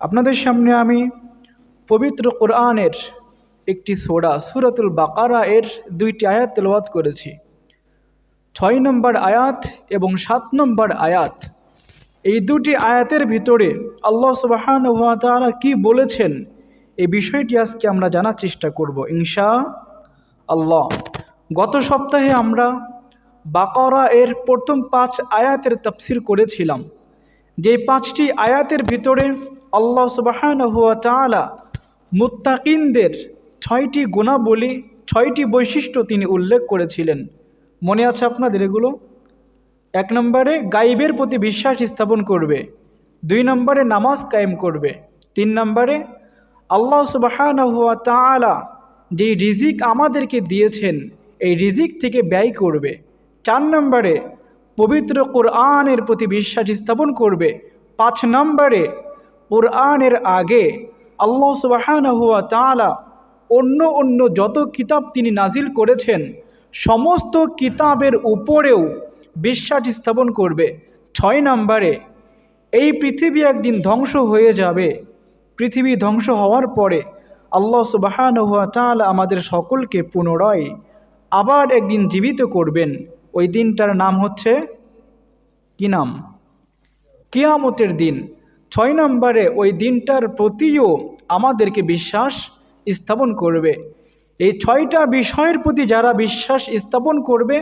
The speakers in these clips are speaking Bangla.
আপনাদের সামনে আমি পবিত্র কোরআনের একটি সূরাতুল বাকারা এর 2টি আয়াত তেলাওয়াত করেছি। 6 নম্বর আয়াত এবং 7 নম্বর আয়াত। এই 2টি আয়াতের ভিতরে আল্লাহ সুবহানাহু ওয়া তাআলা কি বলেছেন এই বিষয়টি আজকে আমরা জানার চেষ্টা করব ইনশাআল্লাহ। গত সপ্তাহে আমরা বাকারা এর প্রথম 5 আয়াতের তাফসীর করেছিলাম। যে 5টি আয়াতের ভিতরে আল্লাহ সুবহানাহু ওয়া তাআলা মুত্তাকিনদের 6টি গুণাবলী 6টি বৈশিষ্ট্য তিনি উল্লেখ করেছিলেন। মনে আছে আপনাদের এগুলো? 1 নম্বরে গায়বের প্রতি বিশ্বাস স্থাপন করবে, 2 নম্বরে নামাজ কায়েম করবে, 3 নম্বরে আল্লাহ সুবহানাহু ওয়া তাআলা যে রিজিক আমাদেরকে দিয়েছেন এই রিজিক থেকে ব্যয় করবে, 4 নম্বরে পবিত্র কোরআনের প্রতি বিশ্বাস স্থাপন করবে, 5 নম্বরে কোরআনের আগে আল্লাহ সুবহানাহু ওয়া তাআলা অন্য যত কিতাব তিনি নাজিল করেছেন সমস্ত কিতাবের উপরেও বিশ্বাস স্থাপন করবে। 6 নম্বরে এই পৃথিবী একদিন ধ্বংস হয়ে যাবে, পৃথিবী ধ্বংস হওয়ার পরে আল্লাহ সুবহানাহু ওয়া তাআলা আমাদের সকলকে পুনরায় আবার একদিন জীবিত করবেন। ওই দিনটার নাম হচ্ছে কি নাম? কিয়ামতের দিন। 6 নম্বরে ওই দিনটার প্রতিও আমাদেরকে বিশ্বাস স্থাপন করবে। এই 6টা বিষয়ের প্রতি যারা বিশ্বাস স্থাপন করবে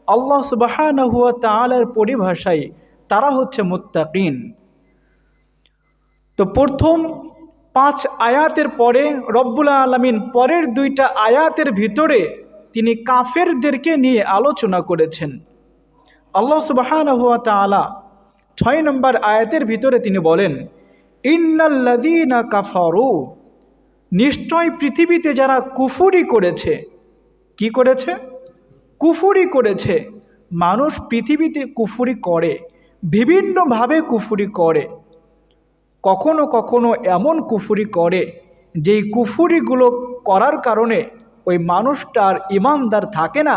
আল্লাহ সুবহানাহু ওয়া তাআলার পরিভাষায় তারা হচ্ছে মুত্তাকিন। তো প্রথম 5 আয়াতের পরে রব্বুল আলামিন পরের 2টা আয়াতের ভিতরে তিনি কাফেরদেরকে নিয়ে আলোচনা করেছেন। আল্লাহ সুবহানাহু ওয়া তাআলা 6 নম্বর আয়াতের ভিতরে তিনি বলেন, ইন্নাল্লাযীনা কাফারু, নিশ্চয় পৃথিবীতে যারা কুফরি করেছে। কি করেছে? কুফরি করেছে। মানুষ পৃথিবীতে কুফরি করে, বিভিন্নভাবে কুফরি করে। কখনো কখনো এমন কুফরি করে যেই কুফরিগুলো করার কারণে ওই মানুষটার ইমানদার থাকে না,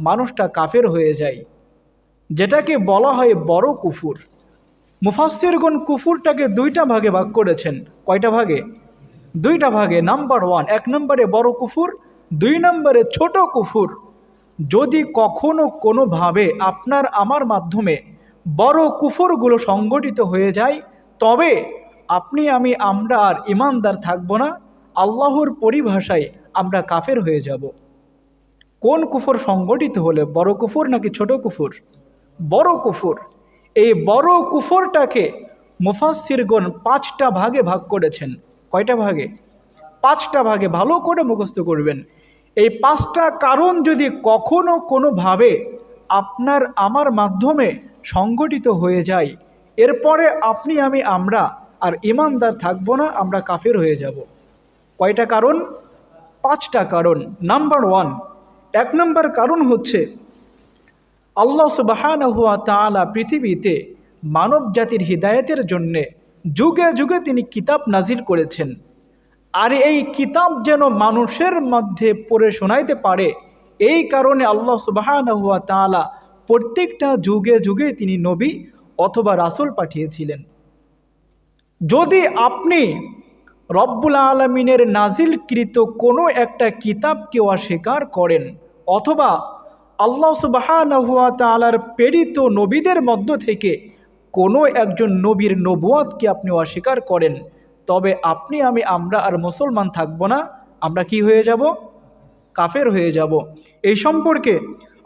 মানুষটা কাফের হয়ে যায়, যেটাকে বলা হয় বড় কুফর। মুফাসসিরগণ কুফরটাকে 2টা ভাগে ভাগ করেছেন। কয়টা ভাগে? 2টা ভাগে। নাম্বার 1, 1 নম্বরে বড় কুফর, 2 নম্বরে ছোট কুফর। যদি কখনো কোনোভাবে আপনার আমার মাধ্যমে বড় কুফরগুলো সংগঠিত হয়ে যায় তবে আমরা আর ইমানদার থাকব না, আল্লাহর পরিভাষায় আমরা কাফের হয়ে যাব। কোন কুফর সংগঠিত হলে? বড় কুফর নাকি ছোট কুফর? বড় কুফর। এই বড় কুফরটাকে মুফাসসিরগণ 5টা ভাগে ভাগ করেছেন। কয়টা ভাগে? 5টা ভাগে। ভালো করে মুখস্থ করবেন। এই 5টা কারণ যদি কখনো কোনোভাবে আপনার আমার মাধ্যমে সংগঠিত হয়ে যায় এরপরে আমরা আর ইমানদার থাকবো না, আমরা কাফের হয়ে যাব। কয়টা কারণ? 5টা কারণ। নাম্বার 1, 1 নম্বর কারণ হচ্ছে আল্লাহ সুবহানাহু ওয়া তাআলা পৃথিবীতে মানব জাতির হিদায়াতের জন্যে যুগে যুগে তিনি কিতাব নাজিল করেছেন। আর এই কিতাব যেন মানুষের মধ্যে পড়ে শোনাইতে পারে এই কারণে আল্লাহ সুবহানাহু ওয়া তাআলা প্রত্যেকটা যুগে যুগে তিনি নবী অথবা রাসূল পাঠিয়েছিলেন। যদি আপনি রব্বুল আলামিনের নাজিলকৃত কোনো একটা কিতাবকে অস্বীকার করেন অথবা আল্লাহ সুবহানাহু ওয়া তাআলার প্রেরিত নবীদের মধ্য থেকে কোনো একজন নবীর নবুয়তকে আপনি অস্বীকার করেন তবে আমরা আর মুসলমান থাকব না, আমরা কি হয়ে যাব? কাফের হয়ে যাব। এই সম্পর্কে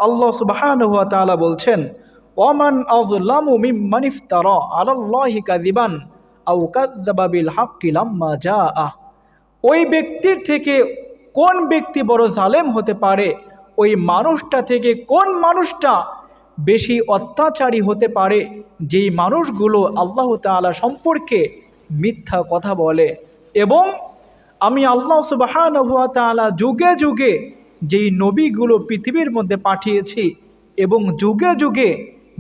আল্লাহ সুবহানাহু ওয়া তাআলা বলছেন, ওয়ামান আযলামু মিম্মান ইফতারা আলাল্লাহি কাযিবান আও কাযযাবা বিল হাক্কি লাম্মা জাআ। ওই ব্যক্তির থেকে কোন ব্যক্তি বড় জালেম হতে পারে? ওই মানুষটা থেকে কোন মানুষটা বেশি অত্যাচারী হতে পারে যেই মানুষগুলো আল্লাহ তাআলা সম্পর্কে মিথ্যা কথা বলে। এবং আমি আল্লাহ সুবহানাহু ওয়া তাআলা যুগে যুগে যেই নবীগুলো পৃথিবীর মধ্যে পাঠিয়েছি এবং যুগে যুগে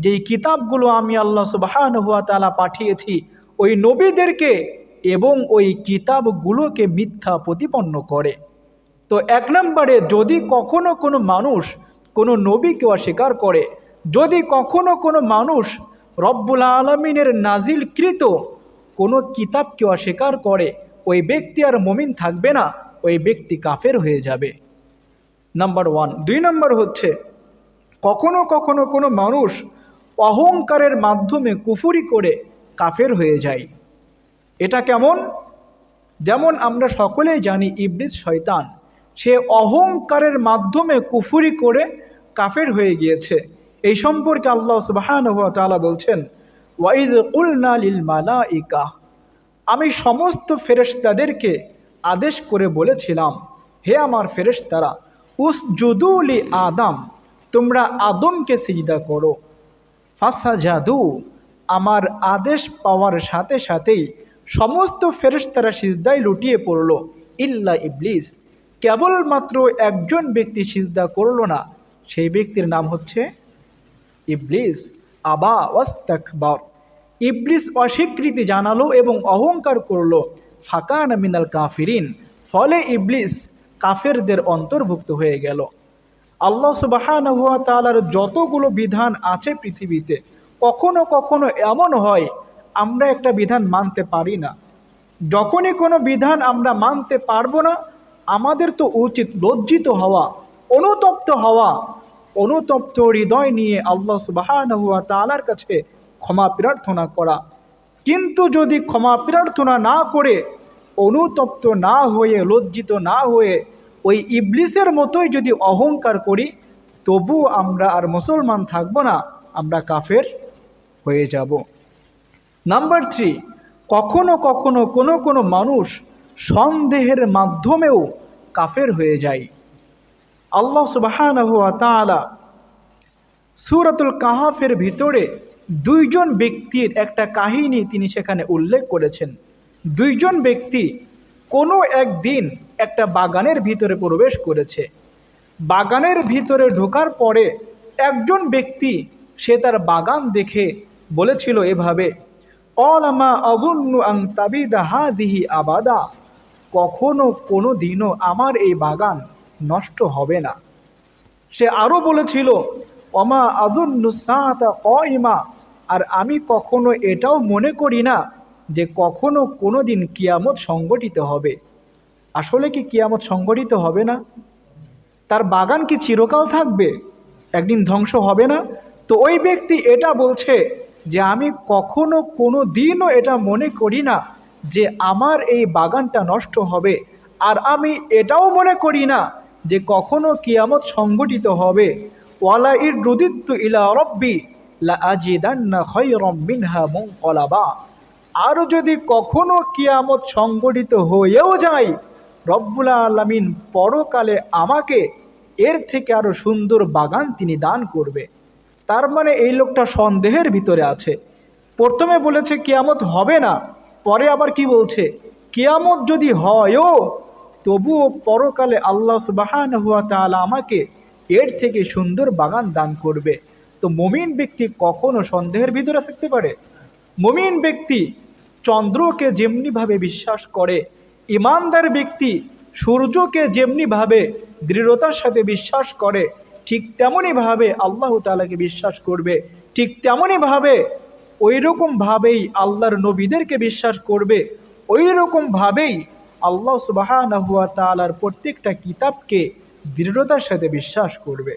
যেই কিতাবগুলো আমি আল্লাহ সুবহানাহু ওয়া তাআলা পাঠিয়েছি ওই নবীদেরকে এবং ওই কিতাবগুলোকে মিথ্যা প্রতিপন্ন করে। তো 1 নম্বরে যদি কখনো কোনো মানুষ কোনো নবীকে অস্বীকার করে, যদি কখনো কোনো মানুষ রব্বুল আলামিনের নাজিলকৃত কোনো কিতাবকে অস্বীকার করে ওই ব্যক্তি আর মুমিন থাকবে না, ওই ব্যক্তি কাফের হয়ে যাবে। নাম্বার 1। 2 নম্বর হচ্ছে কখনো কখনো কোনো মানুষ অহংকারের মাধ্যমে কুফরি করে কাফের হয়ে যায়। এটা কেমন? যেমন আমরা সকলেই জানি ইবলিস শয়তান, সে অহংকারের মাধ্যমে কুফরি করে কাফের হয়ে গিয়েছে। এই সম্পর্কে আল্লাহ সুবহানাহু ওয়া তাআলা বলছেন, ওয়াইদ কুলনা লিল মালাইকা, আমি সমস্ত ফেরেশতাদেরকে আদেশ করে বলেছিলাম, হে আমার ফেরেশতারা, উসজুদু লি আদম, তোমরা আদমকে সিজদা করো। ফাসাজাদু, আমার আদেশ পাওয়ার সাথে সাথেই সমস্ত ফেরেশতারা সিজদায় লুটিয়ে পড়ল, ইল্লা ইবলিস, কেবলমাত্র একজন ব্যক্তি সিজদা করল না, সেই ব্যক্তির নাম হচ্ছে ইবলিস। আবা ওয়াস্তাকবার, ইবলিস অস্বীকৃতি জানালো এবং অহংকার করলো। ফাকানা মিনাল কাফিরিন, ফলে ইবলিস কাফেরদের অন্তর্ভুক্ত হয়ে গেল। আল্লাহ সুবহানাহু ওয়া তাআলার যতগুলো বিধান আছে পৃথিবীতে, কখনো কখনো এমন হয় আমরা একটা বিধান মানতে পারি না। যখনই কোনো বিধান আমরা মানতে পারবো না, আমাদের তো উচিত লজ্জিত হওয়া, অনুতপ্ত হওয়া, অনুতপ্ত হৃদয় নিয়ে আল্লাহ সুবহানাহু ওয়া তাআলার কাছে ক্ষমা প্রার্থনা করা। কিন্তু যদি ক্ষমা প্রার্থনা না করে, অনুতপ্ত না হয়ে, লজ্জিত না হয়ে ওই ইবলিসের মতোই যদি অহংকার করি, তবু আমরা আর মুসলমান থাকব না, আমরা কাফের হয়ে যাব। নাম্বার 3, কখনো কখনো কোনো মানুষ সন্দেহের মাধ্যমেও কাফের হয়ে যায়। আল্লাহ সুবহানাহু ওয়া তাআলা সূরাতুল কাহাফের ভিতরে 2 জন ব্যক্তির একটা কাহিনী তিনি সেখানে উল্লেখ করেছেন। 2 জন ব্যক্তি কোনো একদিন একটা বাগানের ভিতরে প্রবেশ করেছে। বাগানের ভিতরে ঢোকার পরে একজন ব্যক্তি সে তার বাগান দেখে বলেছিল এভাবে, অলামা আযুন্নু আন তাবিদা হাযিহি আবাদা, কখনো কোনো দিনও আমার এই বাগান নষ্ট হবে না। সে আরও বলেছিল, অমা আযুন্নু সাআতা কায়িমা, আর আমি কখনো এটাও মনে করি না যে কখনো কোনো দিন কিয়ামত সংগঠিত হবে। আসলে কি কিয়ামত সংগঠিত হবে না? তার বাগান কি চিরকাল থাকবে? একদিন ধ্বংস হবে না? তো ওই ব্যক্তি এটা বলছে যে আমি কখনো কোনো দিনও এটা মনে করি না যে আমার এই বাগানটা নষ্ট হবে, আর আমি এটাও মনে করি না যে কখনো কিয়ামত সংগঠিত হবে। ওয়ালা ইরুদিতু ইলা রাব্বি লা আজিদান্না খায়রাম মিনহা মুনকালাবা, আর যদি কখনো কিয়ামত সংগঠিত হয়েও যায়, রব্বুল আলামিন পরকালে আমাকে এর থেকে আরো সুন্দর বাগান তিনি দান করবে। তার মানে এই লোকটা সন্দেহের ভিতরে আছে। প্রথমে বলেছে কিয়ামত হবে না, পরে আবার কি বলছে, কিয়ামত যদি হয়ও তবুও পরকালে আল্লাহ সুবহানাহু ওয়া তাআলা আমাকে এর থেকে সুন্দর বাগান দান করবে। তো মুমিন ব্যক্তি কখনো সন্দেহের ভিতরে থাকতে পারে? মুমিন ব্যক্তি চন্দ্রকে যেমনিভাবে বিশ্বাস করে, ইমানদার ব্যক্তি সূর্যকে যেমনিভাবে দৃঢ়তার সাথে বিশ্বাস করে, ঠিক তেমনইভাবে আল্লাহ তাআলাকে বিশ্বাস করবে। ঠিক তেমনইভাবে ওই রকমভাবেই আল্লাহর নবীদেরকে বিশ্বাস করবে। ওই রকমভাবেই আল্লাহ সুবহানাহু ওয়া তাআলার প্রত্যেকটা কিতাবকে দৃঢ়তার সাথে বিশ্বাস করবে।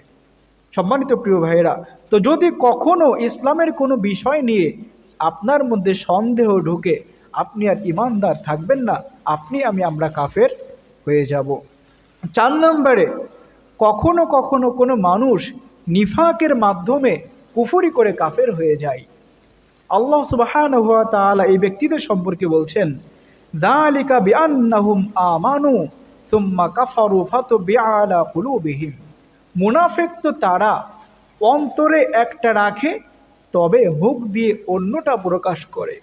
সম্মানিত প্রিয় ভাইয়েরা, তো যদি কখনো ইসলামের কোনো বিষয় নিয়ে আপনার মধ্যে সন্দেহ ঢুকে, আপনি আর ইমানদার থাকবেন না, আমরা কাফের হয়ে যাব। 4 নম্বরে, কখনো কখনো কোনো মানুষ নিফাকের মাধ্যমে কুফরি করে কাফের হয়ে যায়। আল্লাহ সুবহানাহু ওয়া তাআলা এই ব্যক্তিদের সম্পর্কে বলছেন, যালিকা বিআন্নাহুম আমানু সুম্মা কাফারু ফাতুবিআ আলা কুলুবিহিম, মুনাফিক তো তারা অন্তরে একটা রাখে, তবে মুখ দিয়ে অন্যটা প্রকাশ করে।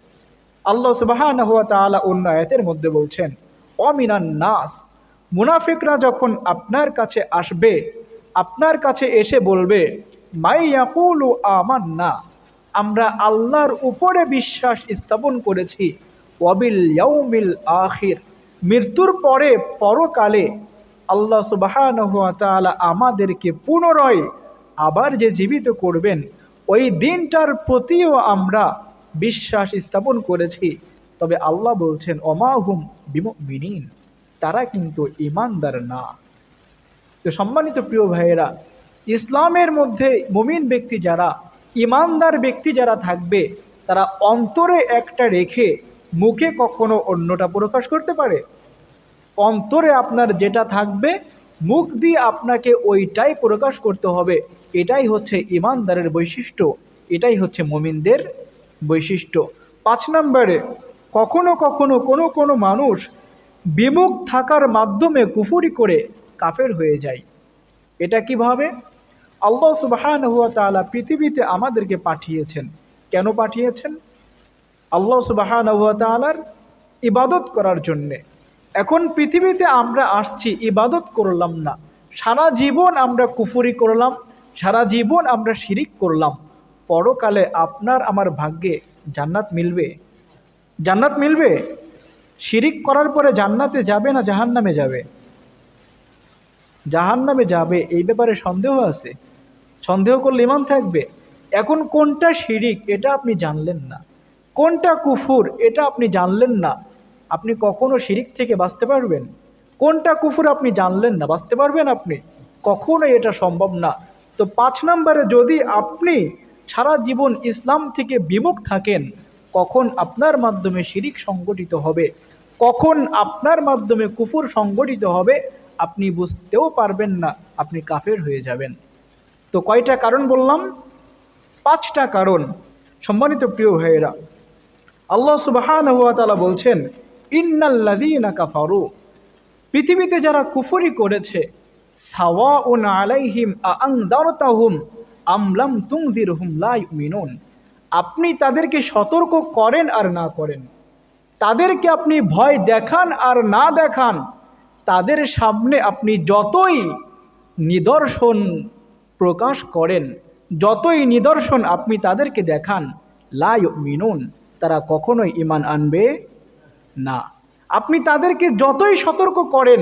আল্লাহ সুবহানাহু ওয়া তাআলা অন্য আয়াতের মধ্যে বলছেন, অমিনান নাস, মুনাফিকরা যখন আপনার কাছে আসবে, আপনার কাছে এসে বলবে, মাই ইয়াকুলু আমান্না, আমরা আল্লাহর উপরে বিশ্বাস স্থাপন করেছি, ওয়াবিল ইয়াউমিল আখির, মৃত্যুর পরে পরকালে আল্লাহ সুবহানাহু ওয়া তাআলা আমাদেরকে পুনরায় আবার যে জীবিত করবেন, ওই দিনটার প্রতিও আমরা বিশ্বাস স্থাপন করেছি। তবে আল্লাহ বলছেন ওমা হুম বিমুমিনিন, তারা কিন্তু ঈমানদার না। তো সম্মানিত প্রিয় ভাইয়েরা, ইসলামের মধ্যে মুমিন ব্যক্তি যারা, ঈমানদার ব্যক্তি যারা থাকবে, তারা অন্তরে একটা রেখে মুখে কখনো অন্যটা প্রকাশ করতে পারে? অন্তরে আপনার যেটা থাকবে মুখ দিয়ে আপনাকে ওইটাই প্রকাশ করতে হবে। এটাই হচ্ছে ঈমানদারের বৈশিষ্ট্য, এটাই হচ্ছে মুমিনদের বৈশিষ্ট্য। 5 নম্বরে, কখনো কখনো কোনো মানুষ বিমুখ থাকার মাধ্যমে কুফরি করে কাফের হয়ে যায়। এটা কিভাবে? আল্লাহ সুবহানাহু ওয়া তাআলা পৃথিবীতে আমাদেরকে পাঠিয়েছেন। কেন পাঠিয়েছেন? আল্লাহ সুবহানাহু ওয়া তাআলার ইবাদত করার জন্যে। এখন পৃথিবীতে আমরা আসছি, ইবাদত করলাম না, সারা জীবন আমরা কুফরি করলাম, সারা জীবন আমরা শিরিক করলাম, পরকালে আপনার আমার ভাগ্যে জান্নাত মিলবে? জান্নাত মিলবে? শিরিক করার পরে জান্নাতে যাবে না জাহান্নামে যাবে? জাহান্নামে যাবে, এই ব্যাপারে সন্দেহ আছে? সন্দেহ করলে ঈমান থাকবে? এখন কোনটা শিরিক এটা আপনি জানলেন না, কোনটা কুফুর এটা আপনি জানলেন না, আপনি কখনো শিরিক থেকে বাঁচতে পারবেন? কোনটা কুফুর আপনি জানলেন না, বাঁচতে পারবেন আপনি? কখনোই এটা সম্ভব না। তো 5 নম্বরে, যদি আপনি সারা জীবন ইসলাম থেকে বিমুখ থাকেন, কখন আপনার মাধ্যমে শিরিক সংগঠিত হবে, কখন আপনার মাধ্যমে কুফুর সংগঠিত হবে আপনি বুঝতেও পারবেন না, আপনি কাফের হয়ে যাবেন। তো কয়টা কারণ বললাম? 5টা কারণ। সম্মানিত প্রিয় ভাইয়েরা, আল্লাহ সুবহানাহু ওয়া তাআলা বলছেন ইন্নাল্লাযীনা কাফারু, পৃথিবীতে যারা কুফরি করেছে, সাওয়াউন আলাইহিম আআনদারতাহুম আম লাম তুনযিরহুম লা ইউমিনুন, আপনি তাদেরকে সতর্ক করেন আর না করেন, তাদেরকে আপনি ভয় দেখান আর না দেখান, তাদের সামনে আপনি যতই নিদর্শন প্রকাশ করেন, যতই নিদর্শন আপনি তাদেরকে দেখান, লা ইউমিনুন, তারা কখনোই ঈমান আনবে না। আপনি তাদেরকে যতই সতর্ক করেন,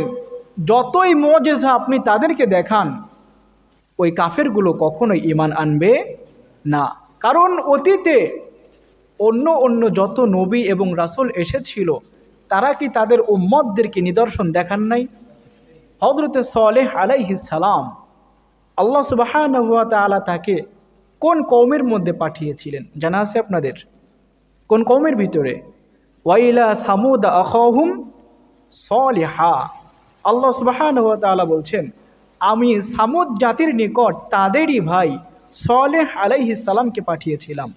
যতই মুজিজা আপনি তাদেরকে দেখান, ওই কাফেরগুলো কখনোই ঈমান আনবে না। কারণ অতীতে অন্য যত নবী এবং রাসূল এসেছিল, তারা কি তাদের উম্মতদেরকে নিদর্শন দেখান নাই? হযরতে সালেহ আলাইহিস সালাম, আল্লাহ সুবহানাহু ওয়া তাআলা তাকে কোন কওমের মধ্যে পাঠিয়েছিলেন জানা আছে আপনাদের? কোন কওমের ভিতরে? ওয়াইলা সামুদ আখাহুম সালিহা, আল্লাহ সুবহানাহু ওয়া তাআলা বলছেন আমি সামুদ জাতির নিকট তাদেরই ভাই সালেহ আলাইহিস সালামকে পাঠিয়েছিলাম।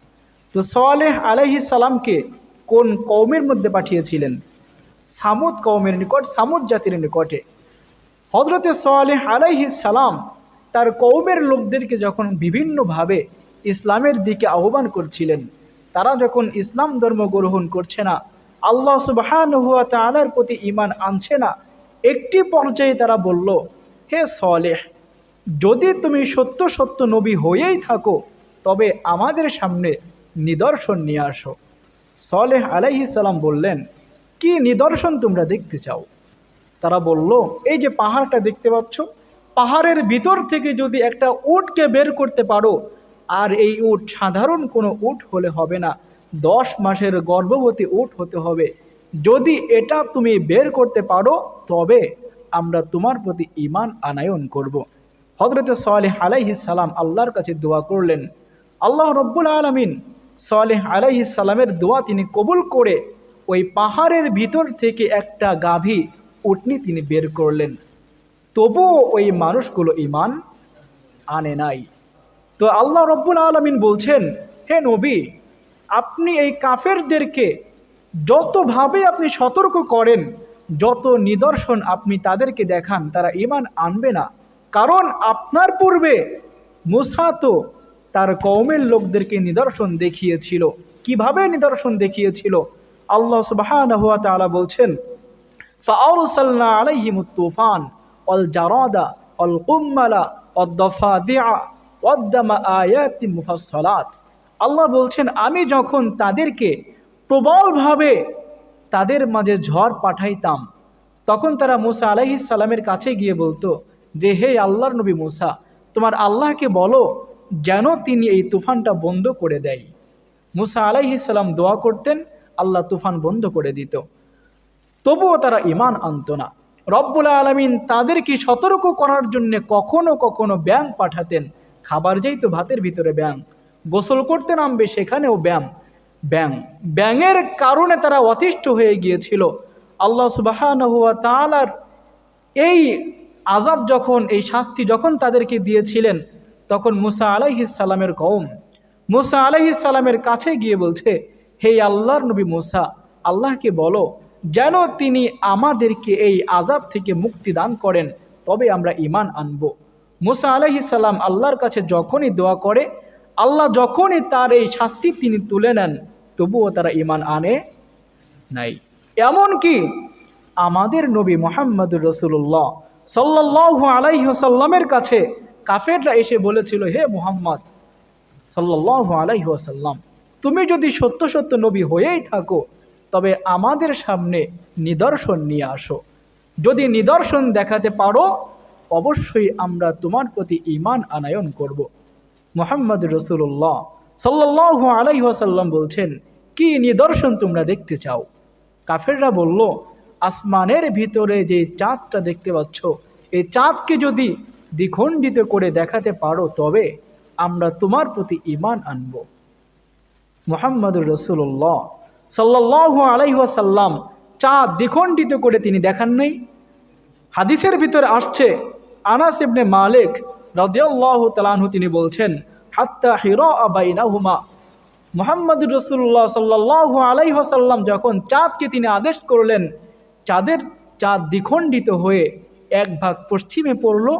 তো সালেহ আলাইহিস সালামকে কোন কওমের মধ্যে পাঠিয়েছিলেন? সামুদ কওমের নিকট, সামুদ জাতির নিকটে। হযরতে সালেহ আলাইহিস সালাম তার কওমের লোকদেরকে যখন বিভিন্নভাবে ইসলামের দিকে আহ্বান করছিলেন, তারা যখন ইসলাম ধর্ম গ্রহণ করছে না, আল্লাহ সুবহানাহু ওয়া তাআলার প্রতি ঈমান আনছে না, একটি পর্যায়ে তারা বলল, হে সালেহ, যদি তুমি সত্য সত্য নবী হয়েই থাকো তবে আমাদের সামনে নিদর্শন নিয়ে আসো। সালেহ আলাইহিস সালাম বললেন, কি নিদর্শন তোমরা দেখতে চাও? তারা বলল, এই যে পাহাড়টা দেখতে পাচ্ছ, পাহাড়ের ভিতর থেকে যদি একটা উটকে বের করতে পারো, আর এই উট সাধারণ কোনো উট হলে হবে না, 10 মাসের গর্ভবতী উট হতে হবে, যদি এটা তুমি বের করতে পারো তবে আমরা তোমার প্রতি ঈমান আনায়ন করব। হযরতে সালেহ আলাইহিস সালাম আল্লাহর কাছে দোয়া করলেন, আল্লাহ রব্বুল আলামিন সালেহ আলাইহিস সালামের দোয়া তিনি কবুল করে ওই পাহাড়ের ভিতর থেকে একটা গাভী উটনি তিনি বের করলেন। তবুও ওই মানুষগুলো ঈমান আনে নাই। তো আল্লাহ রব্বুল আলামিন বলছেন, হে নবী, আপনি এই কাফেরদেরকে যতভাবে আপনি সতর্ক করেন, যত নিদর্শন আপনি তাদেরকে দেখান, তারা ঈমান আনবে না। কারণ আপনার পূর্বে মূসা তো তার কওমের লোকদেরকে নিদর্শন দেখিয়েছিল। কিভাবে নিদর্শন দেখিয়েছিল? আল্লাহ সুবহানাহু ওয়া তাআলা বলছেন, ফাআরসালনা আলাইহিমুত তুফান ওয়াল জারাদা ওয়াল কুম্মালা ওয়াদ দাফাদিআ ওয়াদ দামা আয়াতিন মুফাসসালাত। আল্লাহ বলছেন, আমি যখন তাদেরকে প্রবলভাবে তাদের মাঝে ঝড় পাঠাইতাম, তখন তারা মূসা আলাইহিস সালামের কাছে গিয়ে বলতো যে, হে আল্লাহর নবী মূসা, তোমার আল্লাহকে বলো যেন তিনি এই তুফানটা বন্ধ করে দেয়। মূসা আলাইহিস সালাম দোয়া করতেন, আল্লাহ তুফান বন্ধ করে দিত, তবুও তারা ঈমান আনত না। রব্বুল আলামিন তাদেরকে সতর্ক করার জন্য কখনো কখনো ব্যাঙ পাঠাতেন। খাবার যেই তো ভাতের ভিতরে ব্যাঙ, গোসল করতে নামবে সেখানেও ব্যাঙের কারণে তারা অতিষ্ঠ হয়ে গিয়েছিল। আল্লাহ সুবহানাহু ওয়া তাআলার এই আযাব যখন, এই শাস্তি যখন তাদেরকে দিয়েছিলেন, তখন মুসা আলাইহিস সালামের কওম মুসা আলাইহিস সালামের কাছে গিয়ে বলছে, হে আল্লাহর নবী মুসা, আল্লাহকে বলো যেন তিনি আমাদেরকে এই আযাব থেকে মুক্তি দান করেন, তবে আমরা ঈমান আনব। মুসা আলাইহিস সালাম আল্লাহর কাছে যখনই দোয়া করে, আল্লাহ যখনই তার এই শাস্তি তিনি তুলে নেন, তবুও তারা ঈমান আনে নাই। এমনকি আমাদের নবী মুহাম্মদুর রাসূলুল্লাহ সাল্লাল্লাহু আলাইহি ওয়াসাল্লামের কাছে কাফেররা এসে বলেছিল, হে মুহাম্মদ সাল্লাল্লাহু আলাইহি ওয়াসাল্লাম, তুমি যদি সত্য সত্য নবী হয়েই থাকো, তবে আমাদের সামনে নিদর্শন নিয়ে আসো। যদি নিদর্শন দেখাতে পারো, অবশ্যই আমরা তোমার প্রতি ঈমান আনায়ন করব। মুহাম্মদুর রাসূলুল্লাহ সাল্লাল্লাহু আলাইহি ওয়াসাল্লাম বলছেন, কি নিদর্শন তোমরা দেখতে চাও? কাফেররা বলল, আসমানের ভিতরে যে চাঁদটা দেখতে পাচ্ছ, এই চাঁদকে যদি দ্বিখণ্ডিত করে দেখাতে পারো, তবে আমরা তোমার প্রতি ঈমান আনব। মুহাম্মদুর রাসূলুল্লাহ সাল্লাল্লাহু আলাইহি ওয়াসাল্লাম চাঁদ দ্বিখণ্ডিত করে তিনি দেখান নাই। হাদিসের ভিতরে আসছে, আনাস ইবনে মালিক রাদিয়াল্লাহু তাআলা আনহু তিনি বলছেন, হাত্তা হিরা বাইনাহুমা, মুহাম্মদুর রাসূলুল্লাহ সাল্লাল্লাহু আলাইহি ওয়াসাল্লাম যখন চাঁদকে তিনি আদেশ করলেন, চাঁদ দ্বিখণ্ডিত হয়ে এক ভাগ পশ্চিমে পড়লো,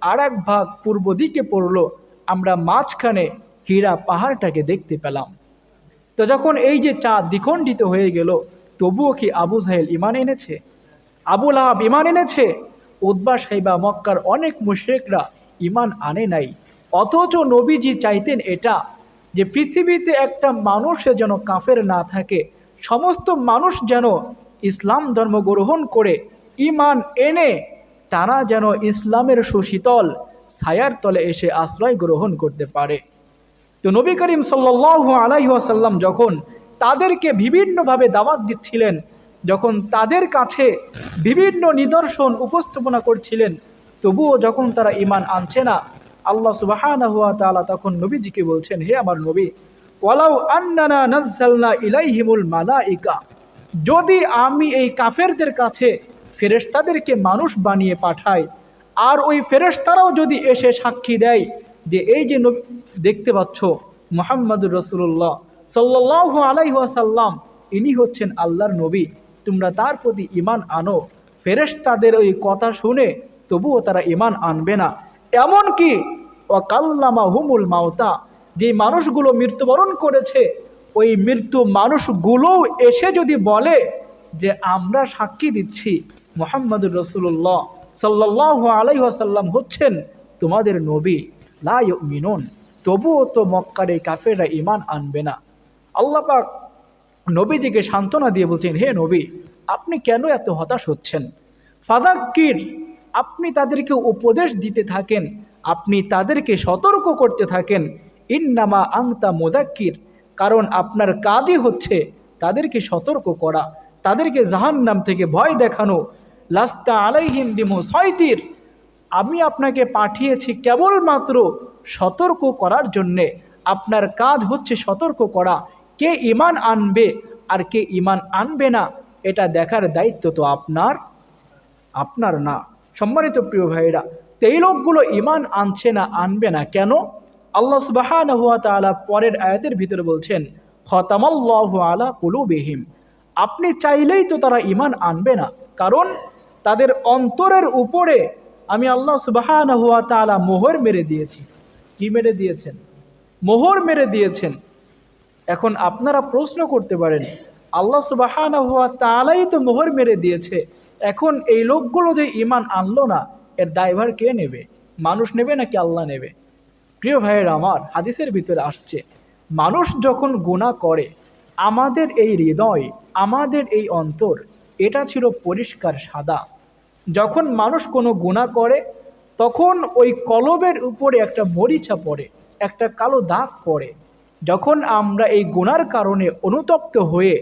আর এক ভাগ পূর্ব দিকে পড়লো। আমরা মাঝখানে হীরা পাহাড়টাকে দেখতে পেলাম। তো যখন এই যে চাঁদ দ্বিখণ্ডিত হয়ে গেল, তবুও কি আবু জাহেল ঈমান এনেছে? আবু লাহাব ঈমান এনেছে? উতবা সাইবা মক্কার অনেক মুশরিকরা ঈমান আনে নাই। অথচ নবীজি চাইতেন এটা, যে পৃথিবীতে একটা মানুষে যেন কাফের না থাকে, সমস্ত মানুষ যেন ইসলাম ধর্ম গ্রহণ করে ঈমান এনে তারা যেন ইসলামের সুশীতল ছায়ার তলে এসে আশ্রয় গ্রহণ করতে পারে। তো নবী করিম সাল্লাল্লাহু আলাইহি ওয়াসাল্লাম যখন তাদেরকে বিভিন্নভাবে দাওয়াত দিচ্ছিলেন, যখন তাদের কাছে বিভিন্ন নিদর্শন উপস্থাপনা করছিলেন, তবুও যখন তারা ঈমান আনছে না, আল্লাহ সুবহানাহু ওয়া তাআলা তখন নবীজিকে বলছেন, হে আমার নবী, ওয়ালাউ আন্নানা নাযালনা ইলাইহিমুল মালাইকা, যদি আমি এই কাফেরদের কাছে ফেরেশতাদেরকে মানুষ বানিয়ে পাঠাই, আর ওই ফেরেশতারাও যদি এসে সাক্ষী দেয় যে এই যে দেখতে পাচ্ছ মুহাম্মদুর রাসূলুল্লাহ সাল্লাল্লাহু আলাইহি ওয়াসাল্লাম, ইনি হচ্ছেন আল্লাহর নবী, তোমরা তার প্রতি ঈমান আনো। ফেরেশতাদের ওই কথা শুনে তবুও তারা ঈমান আনবে না। এমনকি ওয়াকাল্লামাহুমুল মাউতা, যে মানুষগুলো মৃত্যুবরণ করেছে, ওই মৃত্যু মানুষগুলোও এসে যদি বলে যে আমরা সাক্ষী দিচ্ছি মুহাম্মদুর রাসূলুল্লাহ সাল্লাল্লাহু আলাইহি ওয়াসাল্লাম হচ্ছেন তোমাদের নবী, লা ইউমিনুন, তবুও তো মক্কার এই কাফেররা ঈমান আনবে না। আল্লাহ পাক নবীজিকে সান্ত্বনা দিয়ে বলছেন, হে নবী, আপনি কেন এত হতাশ হচ্ছেন? ফাযাক্কির, আপনি তাদেরকে উপদেশ দিতে থাকেন, আপনি তাদেরকে সতর্ক করতে থাকেন। ইন্নামা আনতা মুযাক্কির, কারণ আপনার কাজই হচ্ছে তাদেরকে সতর্ক করা, তাদেরকে জাহান্নাম থেকে ভয় দেখানো। লাস্তা আলাইহিম বিমুসাইতির, আমি আপনাকে পাঠিয়েছি কেবলমাত্র সতর্ক করার জন্যে। আপনার কাজ হচ্ছে সতর্ক করা। কে ঈমান আনবে আর কে ঈমান আনবে না, এটা দেখার দায়িত্ব তো আপনার না। সম্মানিত প্রিয় ভাইরা, এই লোকগুলো ঈমান আনছে না, আনবে না কেন? আল্লাহ সুবহানাহু ওয়া তাআলা পরের আয়াতের ভিতরে বলছেন, খতামাল্লাহু আলা কুলুবিহিম, আপনি চাইলেই তো তারা ঈমান আনবে না, কারণ তাদের অন্তরের উপরে আমি আল্লাহ সুবহানাহু ওয়া তাআলা মোহর মেরে দিয়েছি। কি মেরে দিয়েছেন? মোহর মেরে দিয়েছেন। এখন আপনারা প্রশ্ন করতে পারেন, আল্লাহ সুবহানাহু ওয়া তাআলাই তো মোহর মেরে দিয়েছে, এখন এই লোকগুলো যে ঈমান আনলো না, এর দায়ভার কে নেবে? মানুষ নেবে নাকি আল্লাহ নেবে? প্রিয় ভাইয়ের আমার, হাদিসের ভিতরে আসছে, মানুষ যখন গুনাহ করে, আমাদের এই হৃদয়, আমাদের এই অন্তর, এটা ছিল পরিষ্কার সাদা। যখন মানুষ কোনো গুনাহ করে, তখন ওই কলবের উপরে একটা মরিচা পড়ে, একটা কালো দাগ পড়ে। যখন আমরা এই গুনার কারণে অনুতপ্ত হয়ে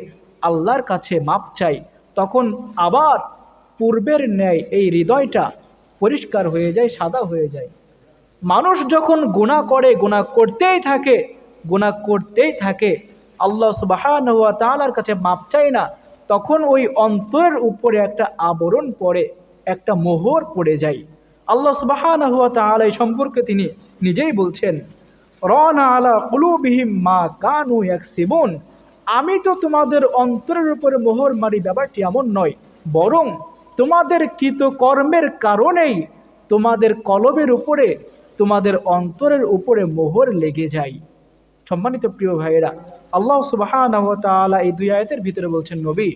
আল্লাহর কাছে মাপ চাই, তখন আবার পূর্বের ন্যায় এই হৃদয়টা পরিষ্কার হয়ে যায়, সাদা হয়ে যায়। মানুষ যখন গুনাহ করে, গুনাহ করতেই থাকে, আল্লাহ সুবহানাহু ওয়া তাআলার কাছে মাপ চায় না, তখন ওই অন্তরের উপরে একটা আবরণ পড়ে, একটা মোহর পড়ে যায়। আল্লাহ সুবহানাহু ওয়া তাআলা এই সম্পর্কে তিনি নিজেই বলছেন, রানা আলা কুলুবিহিম মা কানু ইয়াকসিবুন, আমি তো তোমাদের অন্তরের উপরে মোহর মারি, ব্যাপারটি এমন নয়, বরং তোমাদের কৃতকর্মের কারণেই তোমাদের কলবের উপরে, তোমাদের অন্তরের উপরে মোহর লেগে যায়। সম্মানিত প্রিয় ভাইয়েরা, আল্লাহ সুবহানাহু ওয়া তাআলা এই দুই আয়াতের ভিতরে বলছেন, নবী,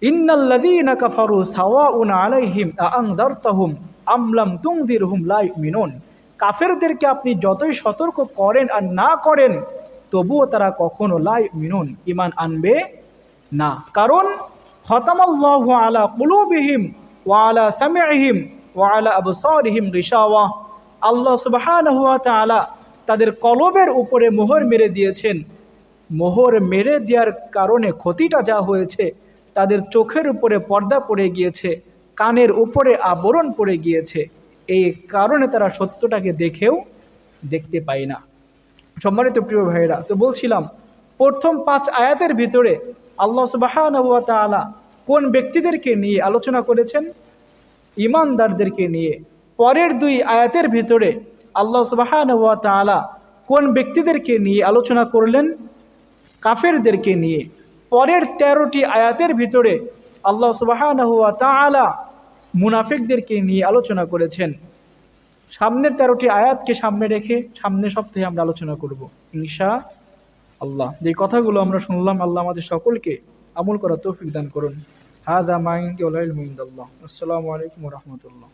ইন্নাল্লাযীনা কাফারু সাওয়াউন আলাইহিম আ'আনযারতাহুম আম লাম তুনযিরহুম লা ইউমিনুন, কাফেরদেরকে আপনি যতই সতর্ক করেন আর না করেন, তবুও তারা কখনো লা ইউমিনুন, ঈমান আনবে না। কারণ খতামাল্লাহু আলা কুলুবিহিম ওয়া আলা সামিইহিম ওয়া আলা আবসারিহিম গিশাওয়া, আল্লাহ সুবহানাহু ওয়া তাআলা তাদের কলবের উপরে মোহর মেরে দিয়েছেন। মোহর মেরে দেওয়ার কারণে ক্ষতিটা যা হয়েছে, তাদের চোখের উপরে পর্দা পড়ে গিয়েছে, কানের উপরে আবরণ পড়ে গিয়েছে, এই কারণে তারা সত্যটাকে দেখতে পায় না। সম্মানিত প্রিয় ভাইয়েরা, তো বলছিলাম, প্রথম 5 আয়াতের ভিতরে আল্লাহ সুবহানাহু ওয়া তাআলা কোন ব্যক্তিদেরকে নিয়ে আলোচনা করেছেন? ঈমানদারদেরকে নিয়ে। পরের 2 আয়াতের ভিতরে আল্লাহ সুবহানাহু ওয়া তাআলা কোন ব্যক্তিদেরকে নিয়ে আলোচনা করলেন? কাফেরদেরকে নিয়ে। পরের 13টি আয়াতের ভিতরে আল্লাহ সুবহানাহু ওয়া তাআলা মুনাফিকদেরকে নিয়ে আলোচনা করেছেন। সামনের 13টি আয়াতকে সামনে রেখে সামনের সপ্তাহে আমরা আলোচনা করব ইনশাআল্লাহ। যে কথাগুলো আমরা শুনলাম, আল্লাহ আমাদের সকলকে আমল করার তৌফিক দান করুন। হাযা মা ইনদি ওয়াল ইলমু ইনদাল্লাহ। আসসালামু আলাইকুম ওয়া রাহমাতুল্লাহ।